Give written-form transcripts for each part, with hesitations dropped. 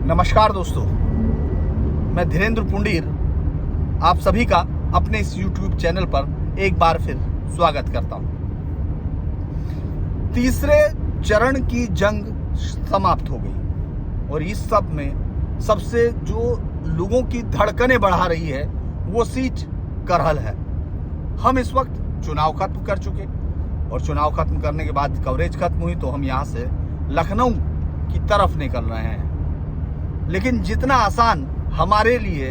नमस्कार दोस्तों, मैं धीरेन्द्र पुंडीर आप सभी का अपने इस YouTube चैनल पर एक बार फिर स्वागत करता हूं। तीसरे चरण की जंग समाप्त हो गई और इस सब में सबसे जो लोगों की धड़कनें बढ़ा रही है वो सीट करहल है। हम इस वक्त चुनाव खत्म कर चुके और चुनाव खत्म करने के बाद कवरेज खत्म हुई तो हम यहाँ से लखनऊ की तरफ निकल रहे हैं। लेकिन जितना आसान हमारे लिए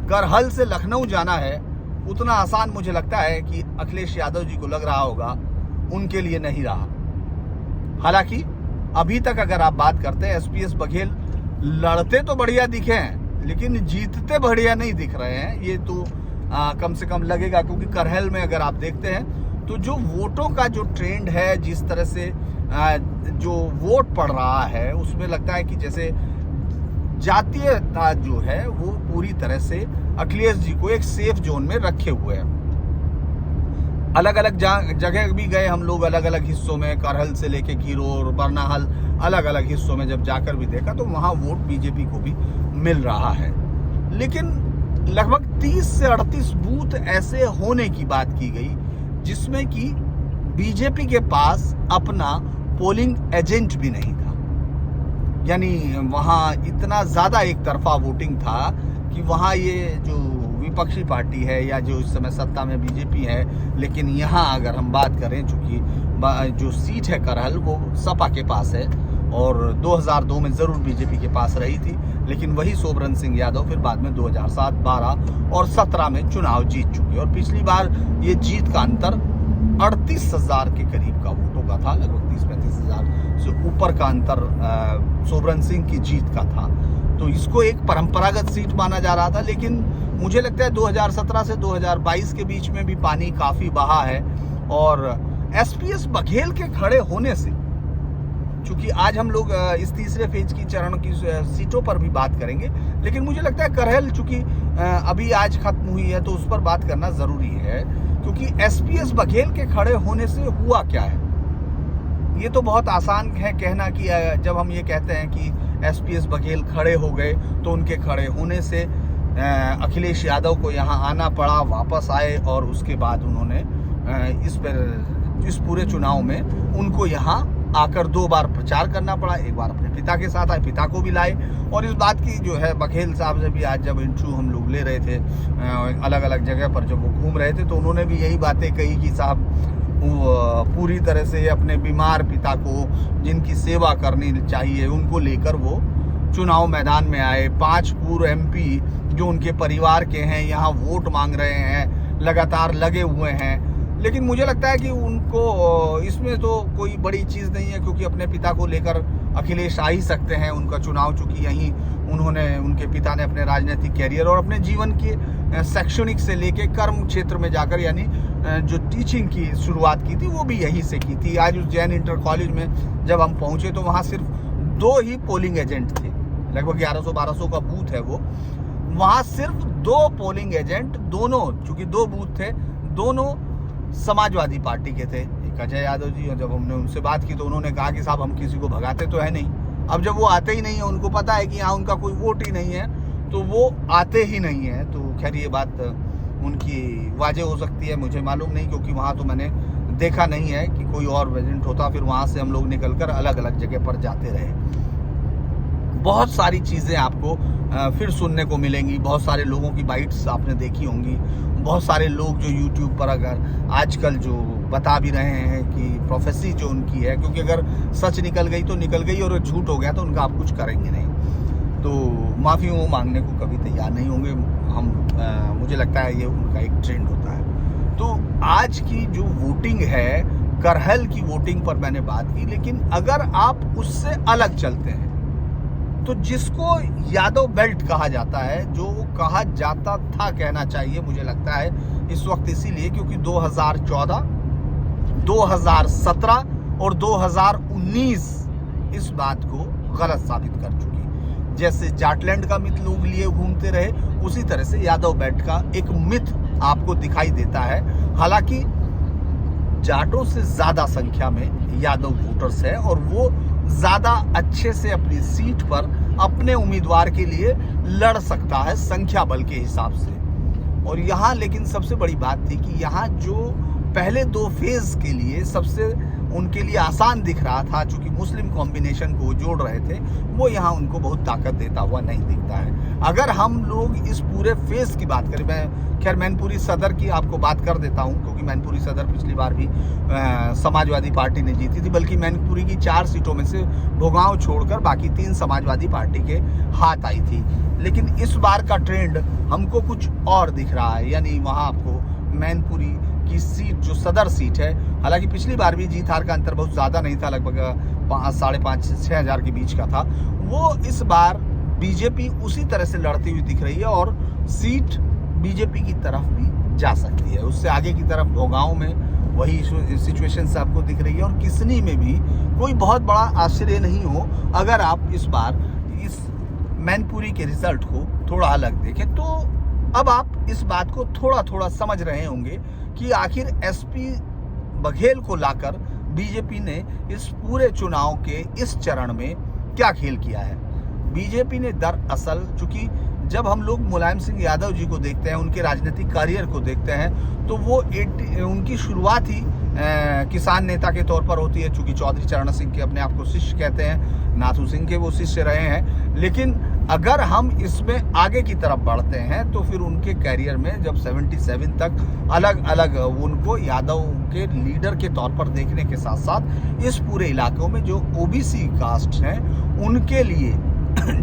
करहल से लखनऊ जाना है उतना आसान मुझे लगता है कि अखिलेश यादव जी को लग रहा होगा उनके लिए नहीं रहा। हालांकि अभी तक अगर आप बात करते हैं एसपीएस बघेल लड़ते तो बढ़िया दिखे हैं लेकिन जीतते बढ़िया नहीं दिख रहे हैं। ये तो कम से कम लगेगा, क्योंकि करहल में अगर आप देखते हैं तो जो वोटों का जो ट्रेंड है, जिस तरह से जो वोट पड़ रहा है उसमें लगता है कि जैसे जातीयता जो है वो पूरी तरह से अखिलेश जी को एक सेफ जोन में रखे हुए हैं। अलग अलग जगह भी गए हम लोग, अलग अलग हिस्सों में, करहल से लेके कीरोर, बरनाहल, अलग अलग हिस्सों में जब जाकर भी देखा तो वहां वोट बीजेपी को भी मिल रहा है। लेकिन लगभग 30 से 38 बूथ ऐसे होने की बात की गई जिसमें कि बीजेपी के पास अपना पोलिंग एजेंट भी नहीं था। यानी वहाँ इतना ज़्यादा एक तरफा वोटिंग था कि वहाँ ये जो विपक्षी पार्टी है या जो इस समय सत्ता में बीजेपी है, लेकिन यहाँ अगर हम बात करें चूँकि जो सीट है करहल वो सपा के पास है और 2002 में ज़रूर बीजेपी के पास रही थी, लेकिन वही सोबरन सिंह यादव फिर बाद में 2007, 12 और 17 में चुनाव जीत चुके और पिछली बार ये जीत का अंतर 38,000 के करीब का वोटों का था। लगभग 30-35 हज़ार से ऊपर का अंतर सोबरन सिंह की जीत का था। तो इसको एक परंपरागत सीट माना जा रहा था, लेकिन मुझे लगता है 2017 से 2022 के बीच में भी पानी काफ़ी बहा है और एसपीएस बघेल के खड़े होने से, चूंकि आज हम लोग इस तीसरे फेज की चरण की सीटों पर भी बात करेंगे, लेकिन मुझे लगता है करहल चूंकि अभी आज खत्म हुई है तो उस पर बात करना ज़रूरी है, क्योंकि एसपीएस बघेल के खड़े होने से हुआ क्या है। ये तो बहुत आसान है कहना कि जब हम ये कहते हैं कि एसपीएस बघेल खड़े हो गए तो उनके खड़े होने से अखिलेश यादव को यहाँ आना पड़ा, वापस आए और उसके बाद उन्होंने इस पूरे चुनाव में उनको यहाँ आकर 2 बार प्रचार करना पड़ा। एक बार अपने पिता के साथ आए, पिता को भी लाए और इस बात की जो है बघेल साहब से भी आज जब इंटरव्यू हम लोग ले रहे थे अलग अलग जगह पर जब वो घूम रहे थे तो उन्होंने भी यही बातें कही कि साहब पूरी तरह से अपने बीमार पिता को जिनकी सेवा करनी चाहिए उनको लेकर वो चुनाव मैदान में आए। 5 पूर्व एमपी जो उनके परिवार के हैं यहाँ वोट मांग रहे हैं, लगातार लगे हुए हैं। लेकिन मुझे लगता है कि उनको इसमें तो कोई बड़ी चीज़ नहीं है, क्योंकि अपने पिता को लेकर अखिलेश आ ही सकते हैं। उनका चुनाव चूँकि यहीं उनके पिता ने अपने राजनीतिक कैरियर और अपने जीवन के शैक्षणिक से लेके कर्म क्षेत्र में जाकर यानी जो टीचिंग की शुरुआत की थी वो भी यहीं से की थी। आज उस जैन इंटर कॉलेज में जब हम पहुँचे तो वहाँ सिर्फ 2 ही पोलिंग एजेंट थे, लगभग 1100-1200 का बूथ है वो। वहाँ सिर्फ 2 पोलिंग एजेंट, दोनों चूँकि 2 बूथ थे, दोनों समाजवादी पार्टी के थे। एक अजय यादव जी, और जब हमने उनसे बात की तो उन्होंने कहा कि साहब हम किसी को भगाते तो है नहीं। अब जब वो आते ही नहीं है, उनको पता है कि यहाँ उनका कोई वोट ही नहीं है तो वो आते ही नहीं है। तो खैर ये बात उनकी वाजह हो सकती है, मुझे मालूम नहीं, क्योंकि वहाँ तो मैंने देखा नहीं है कि कोई और एजेंट होता। फिर वहाँ से हम लोग निकलकर अलग अलग जगह पर जाते रहे। बहुत सारी चीज़ें आपको फिर सुनने को मिलेंगी, बहुत सारे लोगों की बाइट्स आपने देखी होंगी, बहुत सारे लोग जो यूट्यूब पर अगर आजकल जो बता भी रहे हैं कि प्रोफेसी जो उनकी है, क्योंकि अगर सच निकल गई तो निकल गई और झूठ हो गया तो उनका आप कुछ करेंगे नहीं, तो माफ़ी वो मांगने को कभी तैयार नहीं होंगे। मुझे लगता है ये उनका एक ट्रेंड होता है। तो आज की जो वोटिंग है, करहल की वोटिंग पर मैंने बात की, लेकिन अगर आप उससे अलग चलते हैं तो जिसको यादव बेल्ट कहा जाता है, जो कहा जाता था कहना चाहिए मुझे लगता है इस वक्त, इसीलिए क्योंकि 2014, 2017 और 2019 इस बात को गलत साबित कर चुकी। जैसे जाटलैंड का मिथ लोग लिए घूमते रहे, उसी तरह से यादव बेल्ट का एक मिथ आपको दिखाई देता है। हालांकि जाटों से ज्यादा संख्या में यादव वोटर्स है और वो ज़्यादा अच्छे से अपनी सीट पर अपने उम्मीदवार के लिए लड़ सकता है संख्या बल के हिसाब से। और यहाँ लेकिन सबसे बड़ी बात थी कि यहाँ जो पहले 2 फेज़ के लिए सबसे उनके लिए आसान दिख रहा था, चूँकि मुस्लिम कॉम्बिनेशन को जोड़ रहे थे, वो यहाँ उनको बहुत ताकत देता हुआ नहीं दिखता है। अगर हम लोग इस पूरे फेज़ की बात करें, मैं खैर मैनपुरी सदर की आपको बात कर देता हूँ, क्योंकि मैनपुरी सदर पिछली बार भी समाजवादी पार्टी ने जीती थी, बल्कि मैनपुरी की 4 सीटों में से भोगांव छोड़कर बाकी 3 समाजवादी पार्टी के हाथ आई थी। लेकिन इस बार का ट्रेंड हमको कुछ और दिख रहा है, यानी वहाँ आपको मैनपुरी की सीट जो सदर सीट है, हालांकि पिछली बार भी जीत हार का अंतर बहुत ज़्यादा नहीं था, लगभग 5,500 से 6,000 के बीच का था, वो इस बार बीजेपी उसी तरह से लड़ती हुई दिख रही है और सीट बीजेपी की तरफ भी जा सकती है। उससे आगे की तरफ भोगांव में वही सिचुएशन से आपको दिख रही है, और किसनी में भी कोई बहुत बड़ा आश्चर्य नहीं हो अगर आप इस बार इस मैनपुरी के रिजल्ट को थोड़ा अलग देखें। तो अब आप इस बात को थोड़ा थोड़ा समझ रहे होंगे कि आखिर एसपी बघेल को लाकर बीजेपी ने इस पूरे चुनाव के इस चरण में क्या खेल किया है। बीजेपी ने दरअसल, चूंकि जब हम लोग मुलायम सिंह यादव जी को देखते हैं, उनके राजनीतिक करियर को देखते हैं, तो वो उनकी शुरुआत ही किसान नेता के तौर पर होती है, चूंकि चौधरी चरण सिंह के अपने आप को शिष्य कहते हैं, नाथू सिंह के वो शिष्य रहे हैं। लेकिन अगर हम इसमें आगे की तरफ बढ़ते हैं तो फिर उनके कैरियर में जब 77 तक अलग अलग उनको यादव के लीडर के तौर पर देखने के साथ साथ इस पूरे इलाकों में जो ओबीसी कास्ट हैं उनके लिए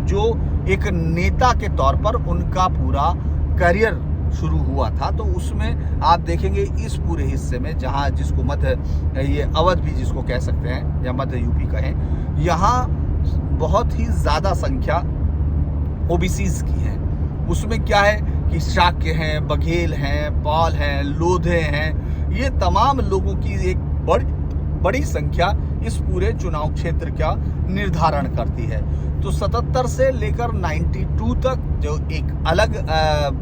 जो एक नेता के तौर पर उनका पूरा करियर शुरू हुआ था, तो उसमें आप देखेंगे इस पूरे हिस्से में, जहां जिसको मध्य ये अवध भी जिसको कह सकते हैं या मध्य यूपी कहें, यहाँ बहुत ही ज़्यादा संख्या ओबीसीज की है। उसमें क्या है कि शाक्य हैं, बघेल हैं, पॉल हैं, लोधे हैं, ये तमाम लोगों की एक बड़ी संख्या इस पूरे चुनाव क्षेत्र का निर्धारण करती है। तो 77 से लेकर 92 तक जो एक अलग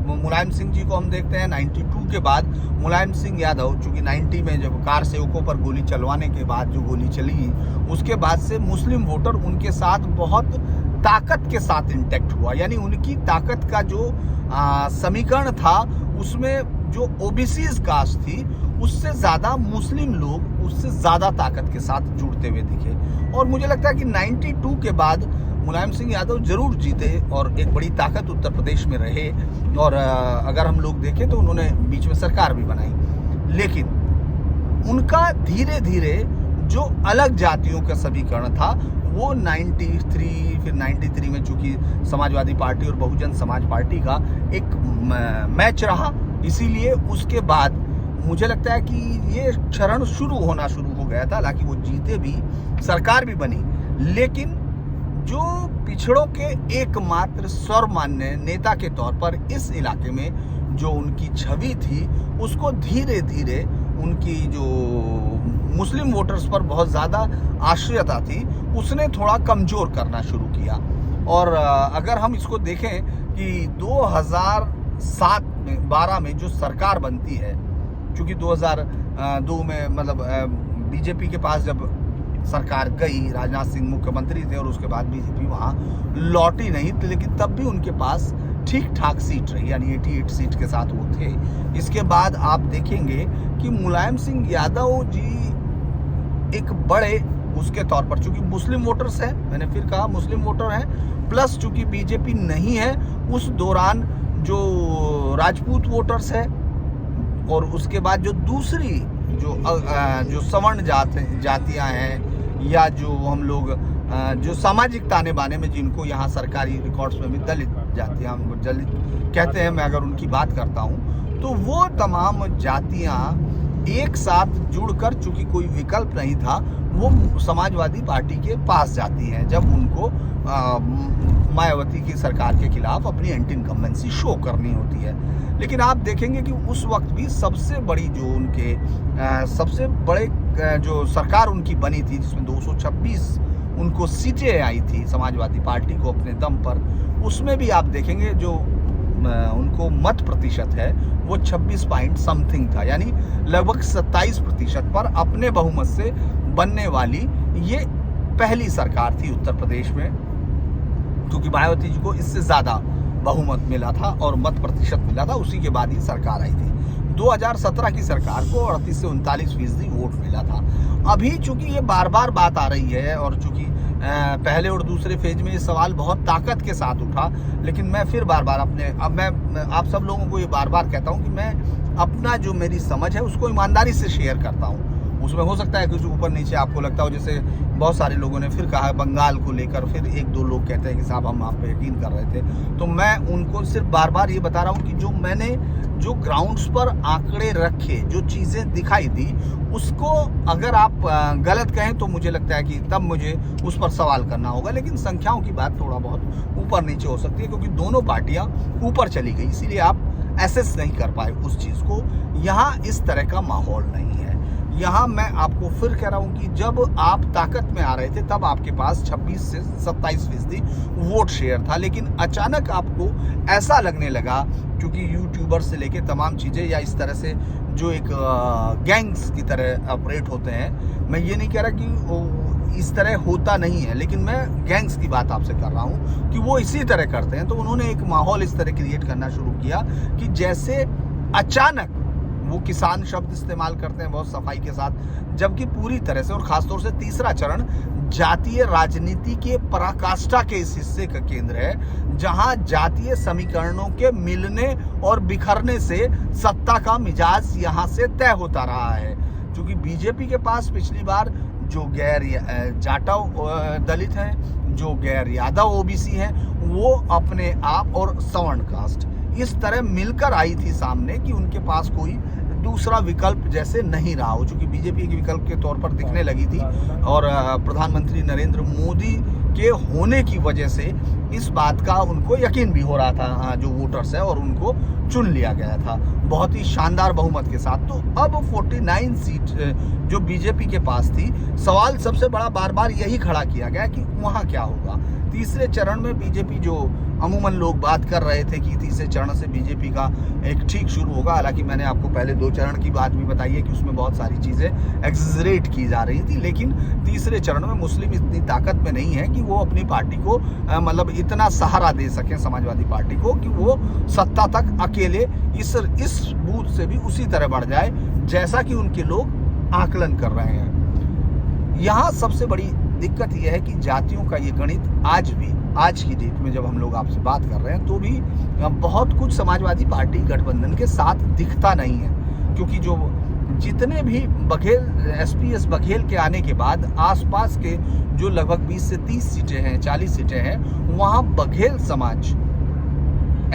मुलायम सिंह जी को हम देखते हैं। 92 के बाद मुलायम सिंह यादव, चूंकि 90 में जब कार सेवकों पर गोली चलवाने के बाद जो गोली चली, उसके बाद से मुस्लिम वोटर उनके साथ बहुत ताकत के साथ इंटैक्ट हुआ, यानी उनकी ताकत का जो समीकरण था उसमें जो ओबीसीज कास्ट थी उससे ज़्यादा मुस्लिम लोग उससे ज़्यादा ताकत के साथ जुड़ते हुए दिखे। और मुझे लगता है कि 92 के बाद मुलायम सिंह यादव जरूर जीते और एक बड़ी ताकत उत्तर प्रदेश में रहे, और अगर हम लोग देखें तो उन्होंने बीच में सरकार भी बनाई। लेकिन उनका धीरे धीरे जो अलग जातियों का समीकरण था वो 93 फिर 93 में चूंकि समाजवादी पार्टी और बहुजन समाज पार्टी का एक मैच रहा, इसीलिए उसके बाद मुझे लगता है कि ये चरण शुरू हो गया था। हालांकि वो जीते भी, सरकार भी बनी, लेकिन जो पिछड़ों के एकमात्र सर्वमान्य नेता के तौर पर इस इलाके में जो उनकी छवि थी उसको धीरे धीरे उनकी जो मुस्लिम वोटर्स पर बहुत ज़्यादा आश्रयता थी उसने थोड़ा कमज़ोर करना शुरू किया। और अगर हम इसको देखें कि 2007-12 में जो सरकार बनती है, चूँकि 2002 में मतलब बीजेपी के पास जब सरकार गई, राजनाथ सिंह मुख्यमंत्री थे और उसके बाद बीजेपी वहाँ लौटी नहीं, लेकिन तब भी उनके पास ठीक ठाक सीट रही, यानी 88 सीट के साथ वो थे। इसके बाद आप देखेंगे कि मुलायम सिंह यादव जी एक बड़े उसके तौर पर, चूंकि मुस्लिम वोटर्स हैं, मैंने फिर कहा मुस्लिम वोटर हैं, प्लस चूंकि बीजेपी नहीं है उस दौरान जो राजपूत वोटर्स हैं, और उसके बाद जो दूसरी जो सवर्ण जातियां हैं या जो हम लोग जो सामाजिक ताने बाने में जिनको यहाँ सरकारी रिकॉर्ड्स में भी दलित जातियां दलित कहते हैं, मैं अगर उनकी बात करता हूँ तो वो तमाम जातियां एक साथ जुड़कर, चूंकि कोई विकल्प नहीं था, वो समाजवादी पार्टी के पास जाती हैं जब उनको मायावती की सरकार के खिलाफ अपनी एंटी इनकम्बेंसी शो करनी होती है। लेकिन आप देखेंगे कि उस वक्त भी सबसे बड़ी जो उनके सबसे बड़े जो सरकार उनकी बनी थी जिसमें 226 उनको सीटें आई थी समाजवादी पार्टी को अपने दम पर, उसमें भी आप देखेंगे जो उनको मत प्रतिशत है वो 26 पॉइंट समथिंग था, यानी लगभग 27% पर अपने बहुमत से बनने वाली ये पहली सरकार थी उत्तर प्रदेश में, क्योंकि मायावती जी को इससे ज़्यादा बहुमत मिला था और मत प्रतिशत मिला था, उसी के बाद ही सरकार आई थी। 2017 की सरकार को 38 से 39% वोट मिला था। अभी चूंकि ये बार बार बात आ रही है और चूंकि पहले और दूसरे फेज में ये सवाल बहुत ताकत के साथ उठा, लेकिन मैं फिर बार बार मैं आप सब लोगों को ये बार बार कहता हूँ कि मैं अपना जो मेरी समझ है उसको ईमानदारी से शेयर करता हूँ। उसमें हो सकता है कुछ ऊपर नीचे आपको लगता हो, जैसे बहुत सारे लोगों ने फिर कहा बंगाल को लेकर, फिर एक दो लोग कहते हैं कि साहब हम आप पे यकीन कर रहे थे। तो मैं उनको सिर्फ बार बार ये बता रहा हूँ कि जो मैंने जो ग्राउंड्स पर आंकड़े रखे, जो चीज़ें दिखाई दी, उसको अगर आप गलत कहें तो मुझे लगता है कि तब मुझे उस पर सवाल करना होगा। लेकिन संख्याओं की बात थोड़ा बहुत ऊपर नीचे हो सकती है, क्योंकि दोनों पार्टियां ऊपर चली गई, इसीलिए आप एसेस नहीं कर पाए उस चीज़ को। यहाँ इस तरह का माहौल नहीं है। यहाँ मैं आपको फिर कह रहा हूँ कि जब आप ताकत में आ रहे थे तब आपके पास 26 से 27% वोट शेयर था, लेकिन अचानक आपको ऐसा लगने लगा, क्योंकि यूट्यूबर से लेके तमाम चीज़ें या इस तरह से जो एक गैंग्स की तरह ऑपरेट होते हैं, मैं ये नहीं कह रहा कि इस तरह होता नहीं है, लेकिन मैं गैंग्स की बात आपसे कर रहा हूँ कि वो इसी तरह करते हैं। तो उन्होंने एक माहौल इस तरह क्रिएट करना शुरू किया कि जैसे अचानक वो किसान शब्द इस्तेमाल करते हैं बहुत सफाई के साथ, जबकि पूरी तरह से और खासतौर से तीसरा चरण जातीय राजनीति के पराकाष्ठा के इस हिस्से का केंद्र है, जहां जातीय समीकरणों के मिलने और बिखरने से सत्ता का मिजाज यहां से तय होता रहा है। क्योंकि बीजेपी के पास पिछली बार जो गैर जाटव दलित हैं, जो गैर यादव ओबीसी हैं, वो अपने आप और सवर्ण कास्ट इस तरह मिलकर आई थी सामने कि उनके पास कोई दूसरा विकल्प जैसे नहीं रहा हो, चूंकि बीजेपी के विकल्प के तौर पर दिखने लगी थी और प्रधानमंत्री नरेंद्र मोदी के होने की वजह से इस बात का उनको यकीन भी हो रहा था जो वोटर्स है, और उनको चुन लिया गया था बहुत ही शानदार बहुमत के साथ। तो अब 49 सीट जो बीजेपी के पास थी, सवाल सबसे बड़ा बार बार यही खड़ा किया गया कि वहाँ क्या होगा। तीसरे चरण में बीजेपी, जो अमूमन लोग बात कर रहे थे कि तीसरे चरण से बीजेपी का एक ठीक शुरू होगा, हालांकि मैंने आपको पहले 2 चरण की बात भी बताई है कि उसमें बहुत सारी चीज़ें एक्सजरेट की जा रही थी, लेकिन तीसरे चरण में मुस्लिम इतनी ताकत में नहीं है कि वो अपनी पार्टी को मतलब इतना सहारा दे सकें समाजवादी पार्टी को कि वो सत्ता तक अकेले इस बूथ से भी उसी तरह बढ़ जाए जैसा कि उनके लोग आकलन कर रहे हैं। यहाँ सबसे बड़ी दिक्कत यह है कि जातियों का ये गणित आज की डेट में जब हम लोग आपसे बात कर रहे हैं तो भी बहुत कुछ समाजवादी पार्टी गठबंधन के साथ दिखता नहीं है, क्योंकि जो जितने भी बघेल एसपीएस बघेल के आने के बाद आसपास के जो लगभग 20 से 30 सीटें हैं, 40 सीटें हैं, वहाँ बघेल समाज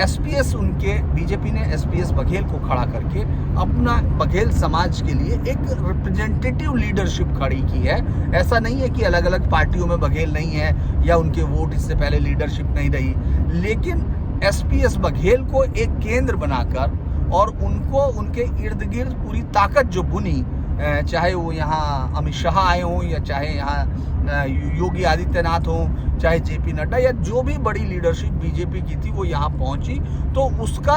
एसपीएस उनके बीजेपी ने एसपीएस बघेल को खड़ा करके अपना बघेल समाज के लिए एक रिप्रेजेंटेटिव लीडरशिप खड़ी की है। ऐसा नहीं है कि अलग अलग पार्टियों में बघेल नहीं है या उनके वोट इससे पहले लीडरशिप नहीं रही, लेकिन एसपीएस बघेल को एक केंद्र बनाकर और उनको उनके इर्द गिर्द पूरी ताकत जो बुनी, चाहे वो यहाँ अमित शाह आए हों या चाहे यहाँ योगी आदित्यनाथ हों, चाहे जेपी नड्डा या जो भी बड़ी लीडरशिप बीजेपी की थी वो यहाँ पहुंची, तो उसका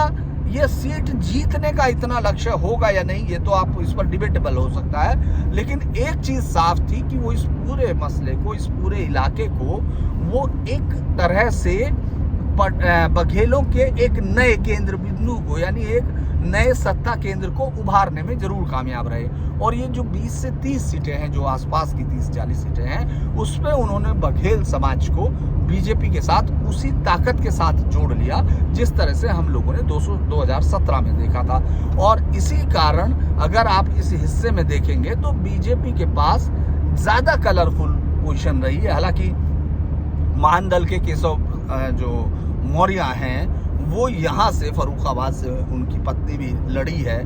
ये सीट जीतने का इतना लक्ष्य होगा या नहीं, ये तो आप इस पर डिबेटेबल हो सकता है। लेकिन एक चीज साफ थी कि वो इस पूरे मसले को, इस पूरे इलाके को वो एक तरह से बघेलों के एक नए केंद्र बिंदु को, यानी एक नए सत्ता केंद्र को उभारने में जरूर कामयाब रहे। और ये जो 20 से 30 सीटें हैं, जो आसपास की 30-40 सीटें हैं, उसमें उन्होंने बघेल समाज को बीजेपी के साथ उसी ताकत के साथ जोड़ लिया जिस तरह से हम लोगों ने 2017 में देखा था। और इसी कारण अगर आप इस हिस्से में देखेंगे तो बीजेपी के पास ज्यादा कलरफुल पोजीशन रही है। हालांकि महानदल के केशव जो मौर्य हैं, वो यहाँ से फर्रुखाबाद से उनकी पत्नी भी लड़ी है,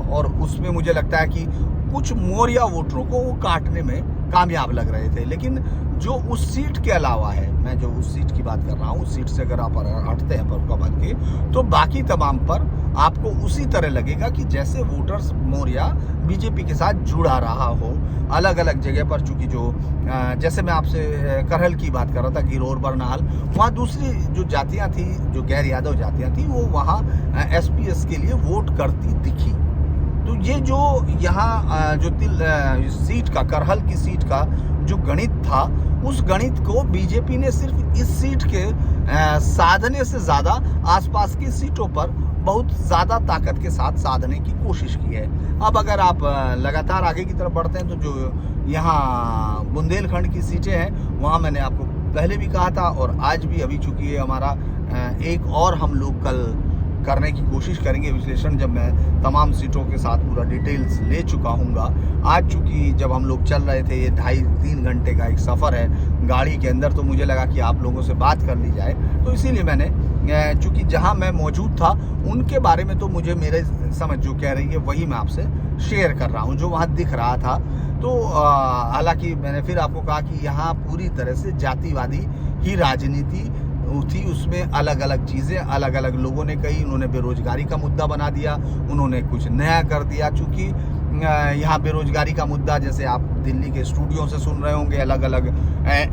और उसमें मुझे लगता है कि कुछ मौर्य वोटरों को वो काटने में कामयाब लग रहे थे। लेकिन जो उस सीट के अलावा है, मैं जो उस सीट की बात कर रहा हूँ, उस सीट से अगर आप हटते हैं फर्रुखाबाद के, तो बाकी तमाम पर आपको उसी तरह लगेगा कि जैसे वोटर्स मौर्य बीजेपी के साथ जुड़ा रहा हो। अलग अलग जगह पर, चूंकि जो जैसे मैं आपसे करहल की बात कर रहा था, गिरोर बरनाल, वहाँ दूसरी जो जातियाँ थी, जो गैर यादव जातियाँ थी, वो वहाँ एसपीएस के लिए वोट करती दिखी। तो ये जो यहाँ जो सीट का, करहल की सीट का जो गणित था, उस गणित को बीजेपी ने सिर्फ इस सीट के साधने से ज़्यादा आसपास की सीटों पर बहुत ज़्यादा ताकत के साथ साधने की कोशिश की है। अब अगर आप लगातार आगे की तरफ बढ़ते हैं तो जो यहाँ बुंदेलखंड की सीटें हैं, वहाँ मैंने आपको पहले भी कहा था और आज भी, अभी चूँकि ये हमारा एक और हम लोग कल करने की कोशिश करेंगे विश्लेषण, जब मैं तमाम सीटों के साथ पूरा डिटेल्स ले चुका हूँगा। आज चूँकि जब हम लोग चल रहे थे, ये 2.5-3 घंटे का एक सफ़र है गाड़ी के अंदर, तो मुझे लगा कि आप लोगों से बात कर ली जाए, तो इसीलिए मैंने चूँकि जहाँ मैं मौजूद था उनके बारे में तो मुझे मेरे समझ जो कह रही है वही मैं आपसे शेयर कर रहा हूँ, जो वहाँ दिख रहा था। तो हालांकि मैंने फिर आपको कहा कि यहाँ पूरी तरह से जातिवादी ही राजनीति थी, उसमें अलग अलग चीज़ें अलग अलग लोगों ने कही। उन्होंने बेरोजगारी का मुद्दा बना दिया, उन्होंने कुछ नया कर दिया। चूँकि यहाँ बेरोजगारी का मुद्दा, जैसे आप दिल्ली के स्टूडियो से सुन रहे होंगे अलग अलग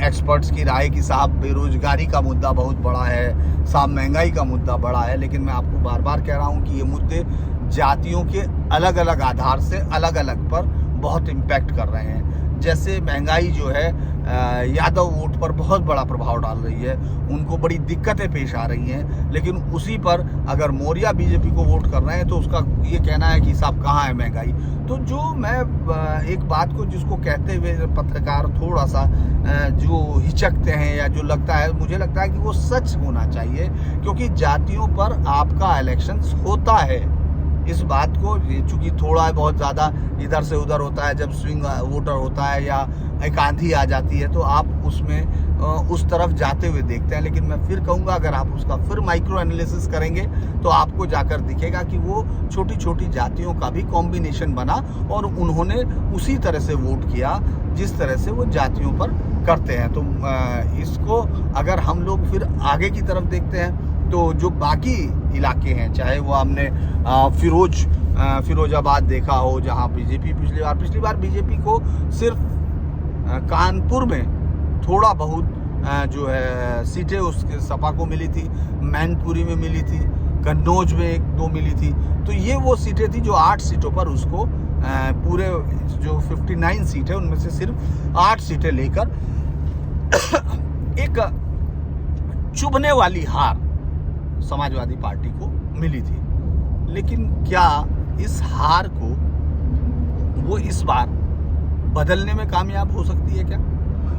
एक्सपर्ट्स की राय कि साहब बेरोजगारी का मुद्दा बहुत बड़ा है, साहब महंगाई का मुद्दा बड़ा है, लेकिन मैं आपको बार बार कह रहा हूँ कि ये मुद्दे जातियों के अलग अलग आधार से अलग अलग पर बहुत इम्पैक्ट कर रहे हैं। जैसे महंगाई जो है यादव वोट पर बहुत बड़ा प्रभाव डाल रही है, उनको बड़ी दिक्कतें पेश आ रही हैं, लेकिन उसी पर अगर मौर्या बीजेपी को वोट कर रहे हैं तो उसका ये कहना है कि साहब कहाँ है महंगाई। तो जो मैं एक बात को जिसको कहते हुए पत्रकार थोड़ा सा जो हिचकते हैं या जो लगता है, मुझे लगता है कि वो सच होना चाहिए, क्योंकि जातियों पर आपका इलेक्शंस होता है। इस बात को चूँकि थोड़ा बहुत ज़्यादा इधर से उधर होता है, जब स्विंग वोटर होता है या एक आंधी आ जाती है तो आप उसमें उस तरफ जाते हुए देखते हैं, लेकिन मैं फिर कहूँगा अगर आप उसका फिर माइक्रो एनालिसिस करेंगे तो आपको जाकर दिखेगा कि वो छोटी छोटी जातियों का भी कॉम्बिनेशन बना और उन्होंने उसी तरह से वोट किया जिस तरह से वो जातियों पर करते हैं। तो इसको अगर हम लोग फिर आगे की तरफ देखते हैं तो जो बाकी इलाके हैं, चाहे वो हमने फिरोजाबाद देखा हो, जहां बीजेपी पिछली बार बीजेपी को सिर्फ कानपुर में थोड़ा बहुत जो है सीटें उसके सपा को मिली थी, मैनपुरी में मिली थी, कन्नौज में 1-2 मिली थी। तो ये वो सीटें थी जो 8 सीटों पर उसको पूरे जो 59 सीट है उनमें से सिर्फ 8 सीटें लेकर एक चुभने वाली हार समाजवादी पार्टी को मिली थी। लेकिन क्या इस हार को वो इस बार बदलने में कामयाब हो सकती है क्या?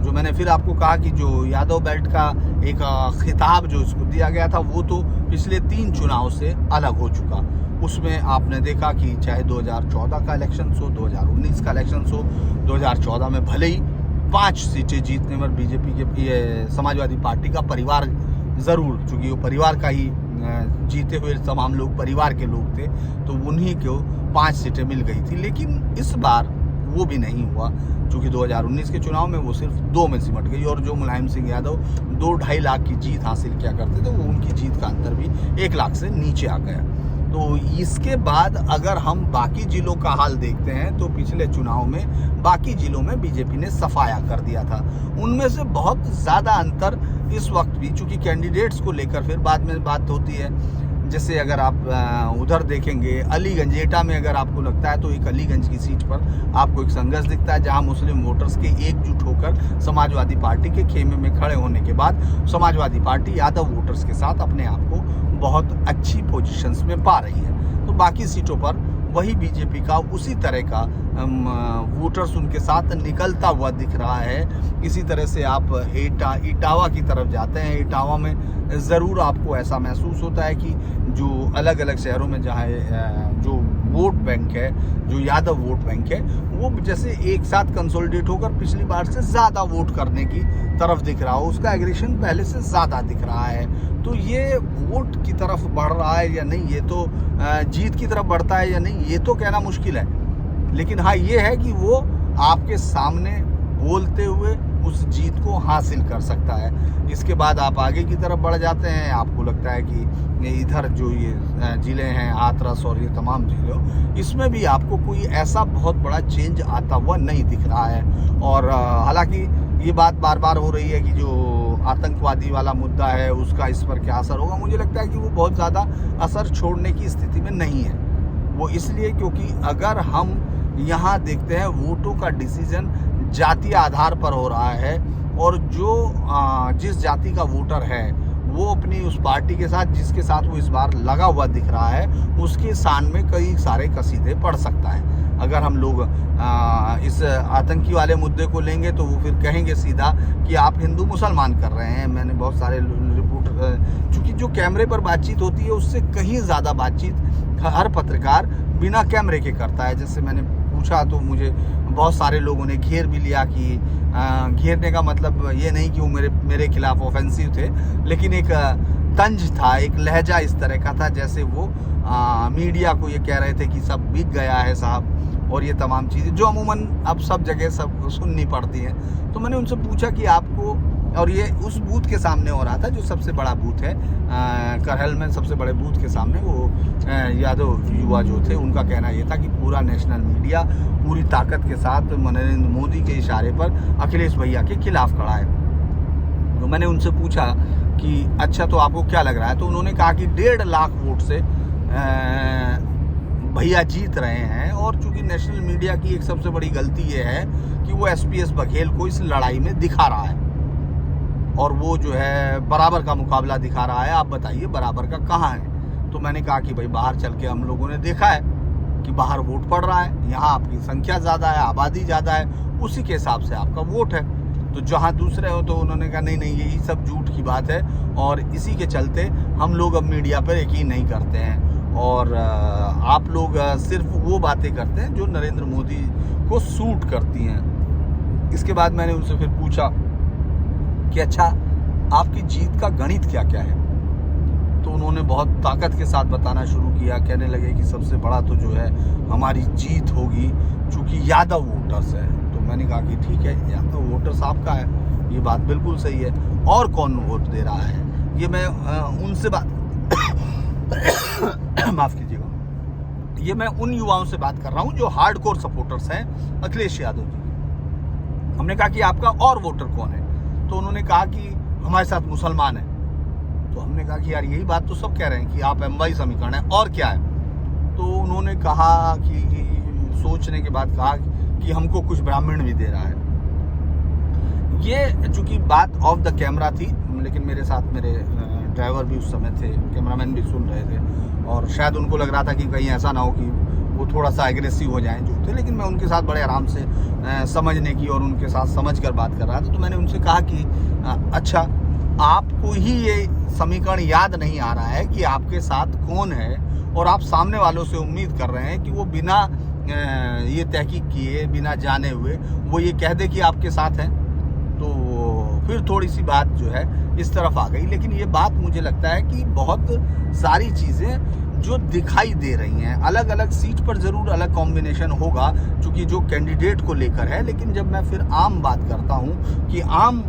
जो मैंने फिर आपको कहा कि जो यादव बेल्ट का एक खिताब जो इसको दिया गया था वो तो पिछले 3 चुनाव से अलग हो चुका। उसमें आपने देखा कि चाहे 2014 का इलेक्शन हो, 2019 का इलेक्शन हो, 2014 में भले ही 5 सीटें जीतने में बीजेपी के समाजवादी पार्टी का परिवार ज़रूर, चूँकि वो परिवार का ही जीते हुए तमाम लोग परिवार के लोग थे, तो उन्हीं को 5 सीटें मिल गई थी। लेकिन इस बार वो भी नहीं हुआ, चूँकि 2019 के चुनाव में वो सिर्फ 2 में सिमट गई और जो मुलायम सिंह यादव 2-2.5 लाख की जीत हासिल किया करते थे, वो उनकी जीत का अंतर भी 1 लाख से नीचे आ गया। तो इसके बाद अगर हम बाकी जिलों का हाल देखते हैं तो पिछले चुनाव में बाकी जिलों में बीजेपी ने सफाया कर दिया था। उनमें से बहुत ज़्यादा अंतर इस वक्त भी, चूँकि कैंडिडेट्स को लेकर फिर बाद में बात होती है। जैसे अगर आप उधर देखेंगे अलीगंज एटा में, अगर आपको लगता है तो एक अलीगंज की सीट पर आपको एक संघर्ष दिखता है, जहां मुस्लिम वोटर्स के एकजुट होकर समाजवादी पार्टी के खेमे में खड़े होने के बाद समाजवादी पार्टी यादव वोटर्स के साथ अपने आप को बहुत अच्छी पोजीशंस में पा रही है। तो बाकी सीटों पर वही बीजेपी का उसी तरह का वोटर्स उनके साथ निकलता हुआ दिख रहा है। इसी तरह से आप इटावा की तरफ जाते हैं, इटावा में ज़रूर आपको ऐसा महसूस होता है कि जो अलग अलग शहरों में जहाँ जो वोट बैंक है, जो यादव वोट बैंक है, वो जैसे एक साथ कंसोलिडेट होकर पिछली बार से ज़्यादा वोट करने की तरफ दिख रहा हो, उसका एग्रेशन पहले से ज़्यादा दिख रहा है। तो ये वोट की तरफ बढ़ रहा है या नहीं, ये तो जीत की तरफ बढ़ता है या नहीं, ये तो कहना मुश्किल है। लेकिन हाँ, ये है कि वो आपके सामने बोलते हुए उस जीत को हासिल कर सकता है। इसके बाद आप आगे की तरफ बढ़ जाते हैं, आपको लगता है कि इधर जो ये ज़िले हैं हाथरस और ये तमाम ज़िले, इसमें भी आपको कोई ऐसा बहुत बड़ा चेंज आता हुआ नहीं दिख रहा है। और हालांकि ये बात बार बार हो रही है कि जो आतंकवादी वाला मुद्दा है उसका इस पर क्या असर होगा, मुझे लगता है कि वो बहुत ज़्यादा असर छोड़ने की स्थिति में नहीं है। वो इसलिए क्योंकि अगर हम यहाँ देखते हैं वोटों का डिसीजन जातीय आधार पर हो रहा है, और जो जिस जाति का वोटर है वो अपनी उस पार्टी के साथ, जिसके साथ वो इस बार लगा हुआ दिख रहा है, उसके शान में कई सारे कसीदे पढ़ सकता है। अगर हम लोग इस आतंकी वाले मुद्दे को लेंगे तो वो फिर कहेंगे सीधा कि आप हिंदू मुसलमान कर रहे हैं। मैंने बहुत सारे रिपोर्टर, चूँकि जो कैमरे पर बातचीत होती है उससे कहीं ज़्यादा बातचीत हर पत्रकार बिना कैमरे के करता है। जैसे मैंने पूछा तो मुझे बहुत सारे लोगों ने घेर भी लिया कि घेरने का मतलब ये नहीं कि वो मेरे खिलाफ ऑफेंसिव थे, लेकिन एक तंज था, एक लहजा इस तरह का था जैसे वो मीडिया को ये कह रहे थे कि सब बिक गया है साहब, और ये तमाम चीज़ें जो अमूमन अब सब जगह सब सुननी पड़ती हैं। तो मैंने उनसे पूछा कि आपको, और ये उस बूथ के सामने हो रहा था जो सबसे बड़ा बूथ है करहल में, सबसे बड़े बूथ के सामने वो यादव युवा जो थे, उनका कहना ये था कि पूरा नेशनल मीडिया पूरी ताकत के साथ नरेंद्र मोदी के इशारे पर अखिलेश भैया के खिलाफ खड़ा है। तो मैंने उनसे पूछा कि अच्छा तो आपको क्या लग रहा है, तो उन्होंने कहा कि 1.5 लाख वोट से भैया जीत रहे हैं। और चूंकि नेशनल मीडिया की एक सबसे बड़ी गलती ये है कि वो SPS बघेल को इस लड़ाई में दिखा रहा है, और वो जो है बराबर का मुकाबला दिखा रहा है। आप बताइए बराबर का कहाँ है? तो मैंने कहा कि भाई बाहर चल के हम लोगों ने देखा है कि बाहर वोट पड़ रहा है, यहाँ आपकी संख्या ज़्यादा है, आबादी ज़्यादा है, उसी के हिसाब से आपका वोट है। तो जहाँ दूसरे हो तो उन्होंने कहा नहीं नहीं यही सब झूठ की बात है, और इसी के चलते हम लोग अब मीडिया पर यकीन नहीं करते हैं, और आप लोग सिर्फ वो बातें करते हैं जो नरेंद्र मोदी को सूट करती हैं। इसके बाद मैंने उनसे फिर पूछा कि अच्छा आपकी जीत का गणित क्या क्या है? तो उन्होंने बहुत ताकत के साथ बताना शुरू किया, कहने लगे कि सबसे बड़ा तो जो है हमारी जीत होगी चूँकि यादव वोटर्स है। तो मैंने कहा कि ठीक है, यादव वोटर्स आपका है, ये बात बिल्कुल सही है, और कौन वोट दे रहा है? ये मैं उनसे बात माफ़ कीजिएगा, ये मैं उन युवाओं से बात कर रहा हूँ जो हार्डकोर सपोर्टर्स हैं अखिलेश यादव जी। हमने कहा कि आपका और वोटर कौन है? तो उन्होंने कहा कि हमारे साथ मुसलमान है। तो हमने कहा कि यार यही बात तो सब कह रहे हैं कि आप MY समीकरण है, और क्या है? तो उन्होंने कहा कि सोचने के बाद कहा कि हमको कुछ ब्राह्मण भी दे रहा है। ये चूंकि बात ऑफ द कैमरा थी, लेकिन मेरे साथ मेरे ड्राइवर भी उस समय थे, कैमरामैन भी सुन रहे थे, और शायद उनको लग रहा था कि कहीं ऐसा ना हो कि वो थोड़ा सा एग्रेसिव हो जाएं जो थे, लेकिन मैं उनके साथ बड़े आराम से समझने की और उनके साथ समझ कर बात कर रहा था। तो मैंने उनसे कहा कि अच्छा आपको ही ये समीकरण याद नहीं आ रहा है कि आपके साथ कौन है, और आप सामने वालों से उम्मीद कर रहे हैं कि वो बिना ये तहकीक किए, बिना जाने हुए वो ये कह दे कि आपके साथ हैं। तो फिर थोड़ी सी बात जो है इस तरफ आ गई। लेकिन ये बात मुझे लगता है कि बहुत सारी चीज़ें जो दिखाई दे रही हैं, अलग अलग सीट पर ज़रूर अलग कॉम्बिनेशन होगा चूँकि जो कैंडिडेट को लेकर है, लेकिन जब मैं फिर आम बात करता हूँ कि आम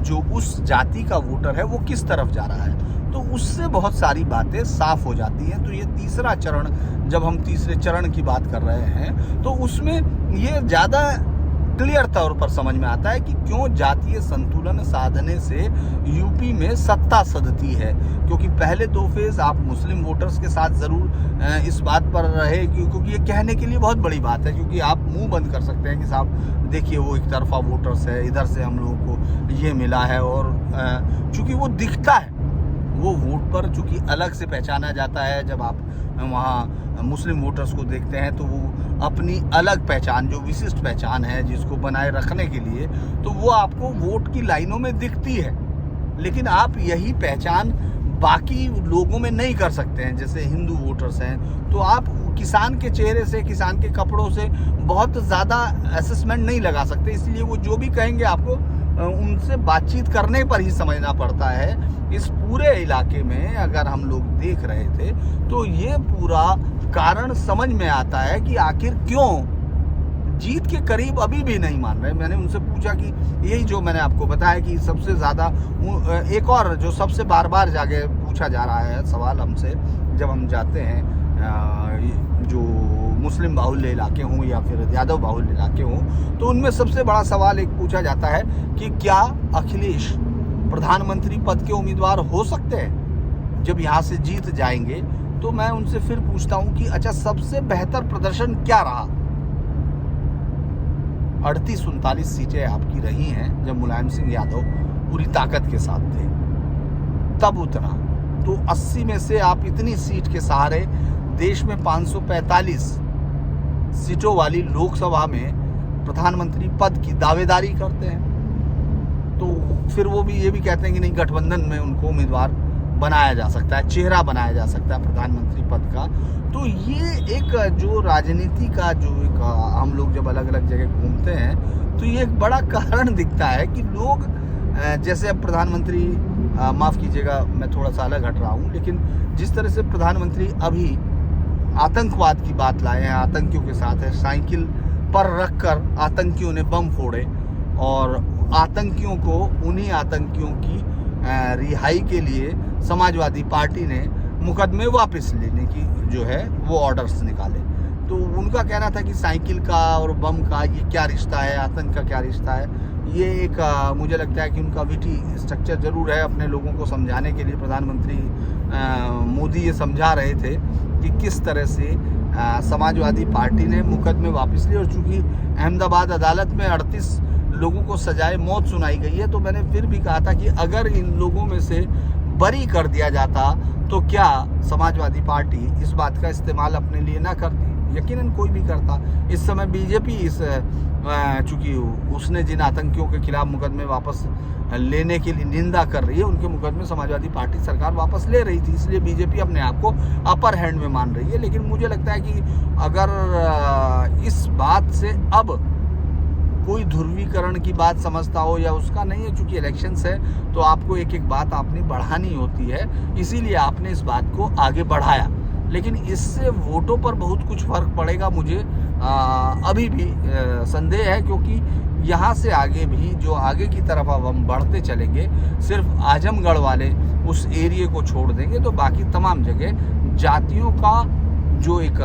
जो उस जाति का वोटर है वो किस तरफ जा रहा है, तो उससे बहुत सारी बातें साफ हो जाती हैं। तो ये तीसरा चरण, जब हम तीसरे चरण की बात कर रहे हैं, तो उसमें ये ज़्यादा क्लियर तौर पर समझ में आता है कि क्यों जातीय संतुलन साधने से यूपी में सत्ता सधती है। क्योंकि पहले 2 फेज आप मुस्लिम वोटर्स के साथ ज़रूर इस बात पर रहे, क्योंकि ये कहने के लिए बहुत बड़ी बात है, क्योंकि आप मुंह बंद कर सकते हैं कि साहब देखिए वो एक तरफा वोटर्स है, इधर से हम लोगों को ये मिला है, और चूँकि वो दिखता है, वो वोट पर चूँकि अलग से पहचाना जाता है। जब आप वहाँ मुस्लिम वोटर्स को देखते हैं तो वो अपनी अलग पहचान, जो विशिष्ट पहचान है जिसको बनाए रखने के लिए, तो वो आपको वोट की लाइनों में दिखती है। लेकिन आप यही पहचान बाकी लोगों में नहीं कर सकते हैं। जैसे हिंदू वोटर्स हैं तो आप किसान के चेहरे से, किसान के कपड़ों से बहुत ज़्यादा असेसमेंट नहीं लगा सकते, इसलिए वो जो भी कहेंगे आपको उनसे बातचीत करने पर ही समझना पड़ता है। इस पूरे इलाके में अगर हम लोग देख रहे थे तो ये पूरा कारण समझ में आता है कि आखिर क्यों जीत के करीब अभी भी नहीं मान रहे। मैंने उनसे पूछा कि यही जो मैंने आपको बताया कि सबसे ज़्यादा एक और जो सबसे बार बार जाके पूछा जा रहा है सवाल हमसे, जब हम जाते हैं जो मुस्लिम बाहुल्य इलाके हों या फिर यादव बाहुल्य इलाके हों, तो उनमें सबसे बड़ा सवाल एक पूछा जाता है कि क्या अखिलेश प्रधानमंत्री पद के उम्मीदवार हो सकते हैं जब यहाँ से जीत जाएंगे। तो मैं उनसे फिर पूछता हूँ कि अच्छा सबसे बेहतर प्रदर्शन क्या रहा 38-39 सीटें आपकी रही हैं जब मुलायम सिंह यादव पूरी ताकत के साथ थे, तब उतना। तो 80 में से आप इतनी सीट के सहारे देश में 545 सीटों वाली लोकसभा में प्रधानमंत्री पद की दावेदारी करते हैं। तो फिर वो भी ये भी कहते हैं कि नहीं, गठबंधन में उनको उम्मीदवार बनाया जा सकता है, चेहरा बनाया जा सकता है प्रधानमंत्री पद का। तो ये एक जो राजनीति का जो एक हम लोग जब अलग अलग जगह घूमते हैं तो ये एक बड़ा कारण दिखता है कि लोग जैसे अब प्रधानमंत्री, माफ़ कीजिएगा मैं थोड़ा सा अलग हट रहा हूँ, लेकिन जिस तरह से प्रधानमंत्री अभी आतंकवाद की बात लाए हैं, आतंकियों के साथ है, साइकिल पर रखकर आतंकियों ने बम फोड़े और आतंकियों को, उन्हीं आतंकियों की रिहाई के लिए समाजवादी पार्टी ने मुकदमे वापस लेने की जो है वो ऑर्डर्स निकाले। तो उनका कहना था कि साइकिल का और बम का ये क्या रिश्ता है, आतंक का क्या रिश्ता है। ये एक मुझे लगता है कि उनका विटी स्ट्रक्चर ज़रूर है अपने लोगों को समझाने के लिए। प्रधानमंत्री मोदी ये समझा रहे थे कि किस तरह से समाजवादी पार्टी ने मुकदमे वापस लिए, और चूँकि अहमदाबाद अदालत में 38 लोगों को सजाए मौत सुनाई गई है, तो मैंने फिर भी कहा था कि अगर इन लोगों में से बरी कर दिया जाता तो क्या समाजवादी पार्टी इस बात का इस्तेमाल अपने लिए ना करती? यकीनन कोई भी करता। इस समय बीजेपी चूँकि उसने जिन आतंकियों के खिलाफ मुकदमे वापस लेने के लिए निंदा कर रही है, उनके मुकदमे समाजवादी पार्टी सरकार वापस ले रही थी, इसलिए बीजेपी अपने आप को अपर हैंड में मान रही है। लेकिन मुझे लगता है कि अगर इस बात से अब कोई ध्रुवीकरण की बात समझता हो या उसका नहीं है, चूंकि इलेक्शंस है तो आपको एक एक बात आपने बढ़ानी होती है, इसीलिए आपने इस बात को आगे बढ़ाया। लेकिन इससे वोटों पर बहुत कुछ फर्क पड़ेगा मुझे अभी भी संदेह है, क्योंकि यहाँ से आगे भी जो आगे की तरफ अब हम बढ़ते चलेंगे, सिर्फ आजमगढ़ वाले उस एरिए को छोड़ देंगे तो बाकी तमाम जगह जातियों का जो एक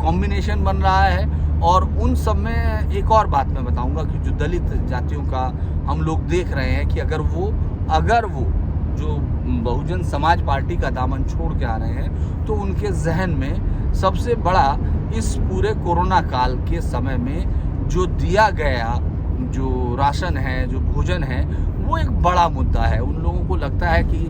कॉम्बिनेशन बन रहा है। और उन सब में एक और बात मैं बताऊंगा कि जो दलित जातियों का हम लोग देख रहे हैं कि अगर वो जो बहुजन समाज पार्टी का दामन छोड़ के आ रहे हैं, तो उनके जहन में सबसे बड़ा इस पूरे कोरोना काल के समय में जो दिया गया जो राशन है, जो भोजन है, वो एक बड़ा मुद्दा है। उन लोगों को लगता है कि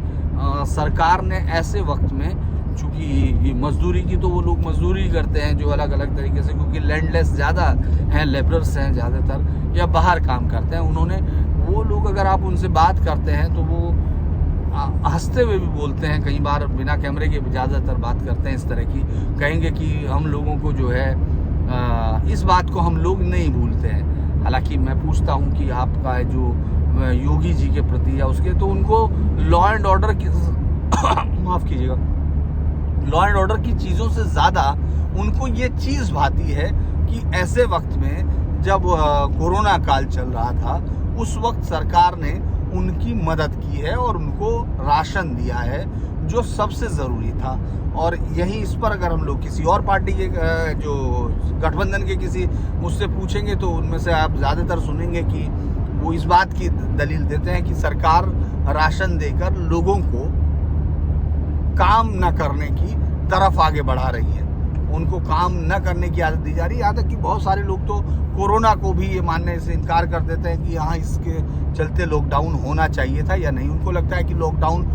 सरकार ने ऐसे वक्त में, चूँकि ये मजदूरी की तो वो लोग मजदूरी करते हैं जो अलग अलग तरीके से, क्योंकि लैंडलेस ज़्यादा हैं, लेबरर्स हैं ज़्यादातर या बाहर काम करते हैं, उन्होंने वो लोग अगर आप उनसे बात करते हैं तो वो हंसते हुए भी बोलते हैं, कई बार बिना कैमरे के ज़्यादातर बात करते हैं इस तरह की, कहेंगे कि हम लोगों को जो है इस बात को हम लोग नहीं भूलते हैं। हालांकि मैं पूछता हूं कि आपका जो योगी जी के प्रति या उसके, तो उनको लॉ एंड ऑर्डर की माफ़ कीजिएगा, लॉ एंड ऑर्डर की चीज़ों से ज़्यादा उनको ये चीज़ भाती है कि ऐसे वक्त में जब कोरोना काल चल रहा था, उस वक्त सरकार ने उनकी मदद की है और उनको राशन दिया है जो सबसे ज़रूरी था। और यही इस पर अगर हम लोग किसी और पार्टी के जो गठबंधन के किसी उससे पूछेंगे तो उनमें से आप ज़्यादातर सुनेंगे कि वो इस बात की दलील देते हैं कि सरकार राशन देकर लोगों को काम न करने की तरफ आगे बढ़ा रही है, उनको काम न करने की आदत दी जा रही है। यहाँ तक कि बहुत सारे लोग तो कोरोना को भी ये मानने से इनकार कर देते हैं कि हाँ, इसके चलते लॉकडाउन होना चाहिए था या नहीं। उनको लगता है कि लॉकडाउन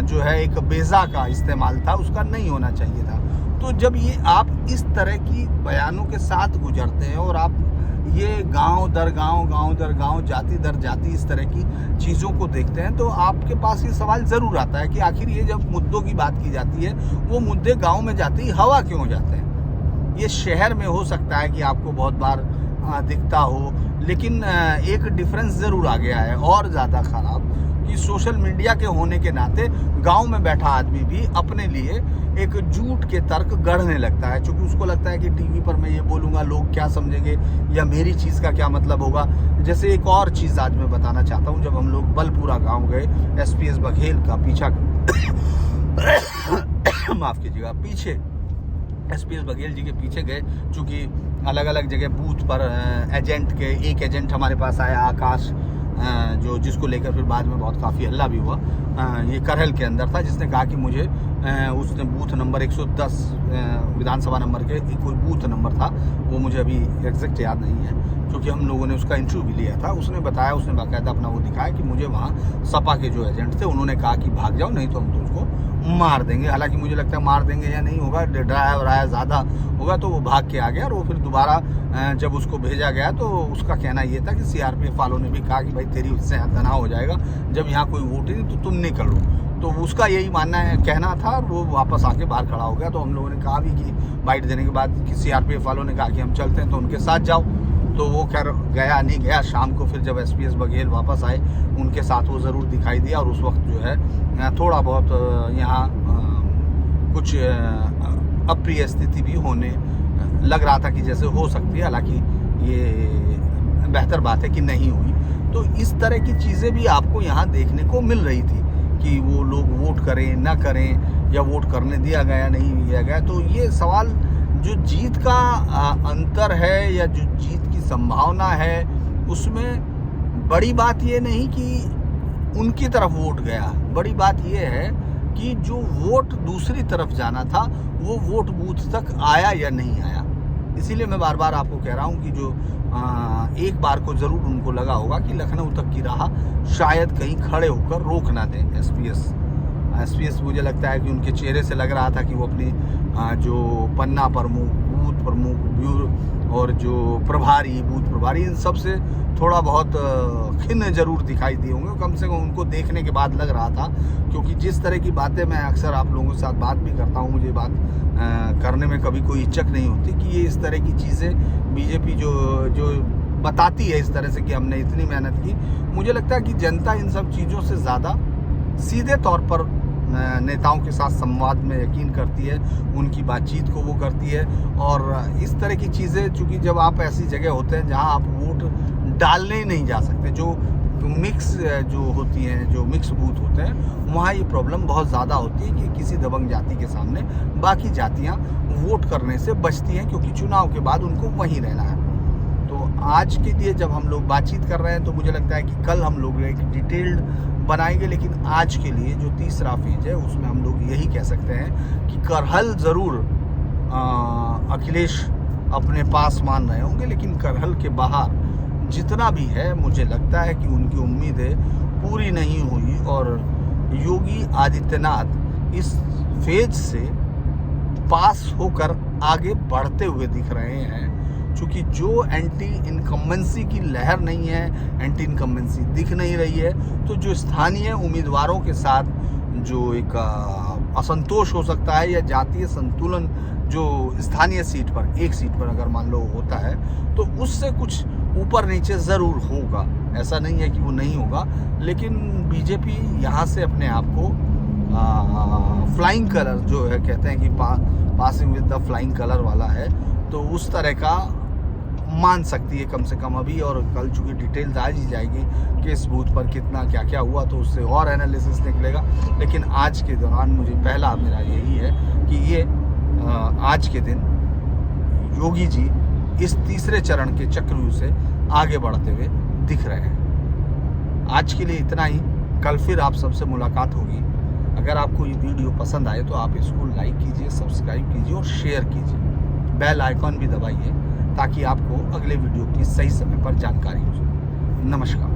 जो है एक बेजा का इस्तेमाल था, उसका नहीं होना चाहिए था। तो जब ये आप इस तरह की बयानों के साथ गुजरते हैं और आप ये गांव दर गांव, जाति दर जाति इस तरह की चीज़ों को देखते हैं, तो आपके पास ये सवाल ज़रूर आता है कि आखिर ये जब मुद्दों की बात की जाती है, वो मुद्दे गांव में जाते ही हवा क्यों हो जाते हैं। ये शहर में हो सकता है कि आपको बहुत बार दिखता हो, लेकिन एक डिफरेंस ज़रूर आ गया है और ज़्यादा ख़राब कि सोशल मीडिया के होने के नाते गांव में बैठा आदमी भी अपने लिए एक झूठ के तर्क गढ़ने लगता है, क्योंकि उसको लगता है कि टीवी पर मैं ये बोलूँगा लोग क्या समझेंगे या मेरी चीज़ का क्या मतलब होगा। जैसे एक और चीज़ आज मैं बताना चाहता हूँ, जब हम लोग बलपुरा गांव गए, SPS बघेल का पीछा माफ़ कीजिएगा, पीछे SPS बघेल जी के पीछे गए, चूँकि अलग अलग जगह बूथ पर एजेंट के एक एजेंट हमारे पास आया, आकाश, जो जिसको लेकर फिर बाद में बहुत काफ़ी हल्ला भी हुआ। ये करहल के अंदर था, जिसने कहा कि मुझे उसने बूथ नंबर 110 विधानसभा नंबर के कोई बूथ नंबर था, वो मुझे अभी एग्जैक्ट याद नहीं है, क्योंकि हम लोगों ने उसका इंटरव्यू भी लिया था। उसने बताया, उसने बाकायदा अपना वो दिखाया कि मुझे वहाँ सपा के जो एजेंट थे उन्होंने कहा कि भाग जाओ, नहीं तो हम तो उसको मार देंगे। हालांकि मुझे लगता है मार देंगे या नहीं होगा, डराया वराया ज़्यादा होगा, तो वो भाग के आ गया। और वो फिर दोबारा जब उसको भेजा गया तो उसका कहना ये था कि सीआरपीएफ वालों ने भी कहा कि भाई तेरी उससे तनाव हो जाएगा, जब यहाँ कोई वोट ही नहीं तो तुम निकल लो। तो उसका यही मानना है, कहना था, और वो वापस आके बाहर खड़ा हो गया। तो हम लोगों ने कहा भी कि बाइट देने के बाद कि सीआरपीएफ वालों ने कहा कि हम चलते हैं तो उनके साथ जाओ, तो वो खैर गया नहीं गया। शाम को फिर जब एसपीएस बघेल वापस आए उनके साथ वो ज़रूर दिखाई दिया, और उस वक्त जो है थोड़ा बहुत यहाँ कुछ अप्रिय स्थिति भी होने लग रहा था कि जैसे हो सकती है, हालांकि ये बेहतर बात है कि नहीं हुई। तो इस तरह की चीज़ें भी आपको यहाँ देखने को मिल रही थी कि वो लोग वोट करें ना करें, या वोट करने दिया गया नहीं दिया गया। तो ये सवाल जो जीत का अंतर है या जो जीत की संभावना है, उसमें बड़ी बात ये नहीं कि उनकी तरफ वोट गया, बड़ी बात ये है कि जो वोट दूसरी तरफ जाना था वो वोट बूथ तक आया या नहीं आया। इसीलिए मैं बार बार आपको कह रहा हूँ कि जो एक बार को ज़रूर उनको लगा होगा कि लखनऊ तक की राह शायद कहीं खड़े होकर रोक ना दें एसपीएस। मुझे लगता है कि उनके चेहरे से लग रहा था कि वो अपनी जो पन्ना प्रमुख, बूथ प्रमुख, ब्यूरो और जो प्रभारी, बूथ प्रभारी, इन सब से थोड़ा बहुत खिन्न जरूर दिखाई दिए होंगे। कम से कम उनको देखने के बाद लग रहा था, क्योंकि जिस तरह की बातें मैं अक्सर आप लोगों के साथ बात भी करता हूँ, मुझे बात करने में कभी कोई हिचक नहीं होती कि ये इस तरह की चीज़ें बीजेपी जो बताती है इस तरह से कि हमने इतनी मेहनत की। मुझे लगता है कि जनता इन सब चीज़ों से ज़्यादा सीधे तौर पर नेताओं के साथ संवाद में यकीन करती है, उनकी बातचीत को वो करती है। और इस तरह की चीज़ें, चूँकि जब आप ऐसी जगह होते हैं जहां आप वोट डालने ही नहीं जा सकते, जो मिक्स जो होती हैं, जो मिक्स बूथ होते हैं, वहाँ ये प्रॉब्लम बहुत ज़्यादा होती है कि किसी दबंग जाति के सामने बाकी जातियाँ वोट करने से बचती हैं, क्योंकि चुनाव के बाद उनको वहीं रहना है। तो आज के लिए जब हम लोग बातचीत कर रहे हैं तो मुझे लगता है कि कल हम लोग एक डिटेल्ड बनाएंगे, लेकिन आज के लिए जो तीसरा फेज है उसमें हम लोग यही कह सकते हैं कि करहल ज़रूर अखिलेश अपने पास मान रहे होंगे, लेकिन करहल के बाहर जितना भी है मुझे लगता है कि उनकी उम्मीदें पूरी नहीं हुई, और योगी आदित्यनाथ इस फेज से पास होकर आगे बढ़ते हुए दिख रहे हैं। चूँकि जो एंटी इनकम्बेंसी की लहर नहीं है, एंटी इनकम्बेंसी दिख नहीं रही है, तो जो स्थानीय उम्मीदवारों के साथ जो एक असंतोष हो सकता है, या जातीय संतुलन जो स्थानीय सीट पर, एक सीट पर अगर मान लो होता है, तो उससे कुछ ऊपर नीचे ज़रूर होगा। ऐसा नहीं है कि वो नहीं होगा, लेकिन बीजेपी यहाँ से अपने आप को फ्लाइंग कलर जो है, कहते हैं कि passing with the flying colour वाला है, तो उस तरह का मान सकती है कम से कम अभी। और कल चूँकि डिटेल आ ही जाएगी कि इस बूथ पर कितना क्या क्या हुआ, तो उससे और एनालिसिस निकलेगा। लेकिन आज के दौरान मुझे पहला मेरा यही है कि ये आज के दिन योगी जी इस तीसरे चरण के चक्रव्यूह से आगे बढ़ते हुए दिख रहे हैं। आज के लिए इतना ही, कल फिर आप सबसे मुलाकात होगी। अगर आपको ये वीडियो पसंद आए तो आप इसको लाइक कीजिए, सब्सक्राइब कीजिए और शेयर कीजिए। बेल आइकॉन भी दबाइए ताकि आपको अगले वीडियो की सही समय पर जानकारी हो जाए। नमस्कार।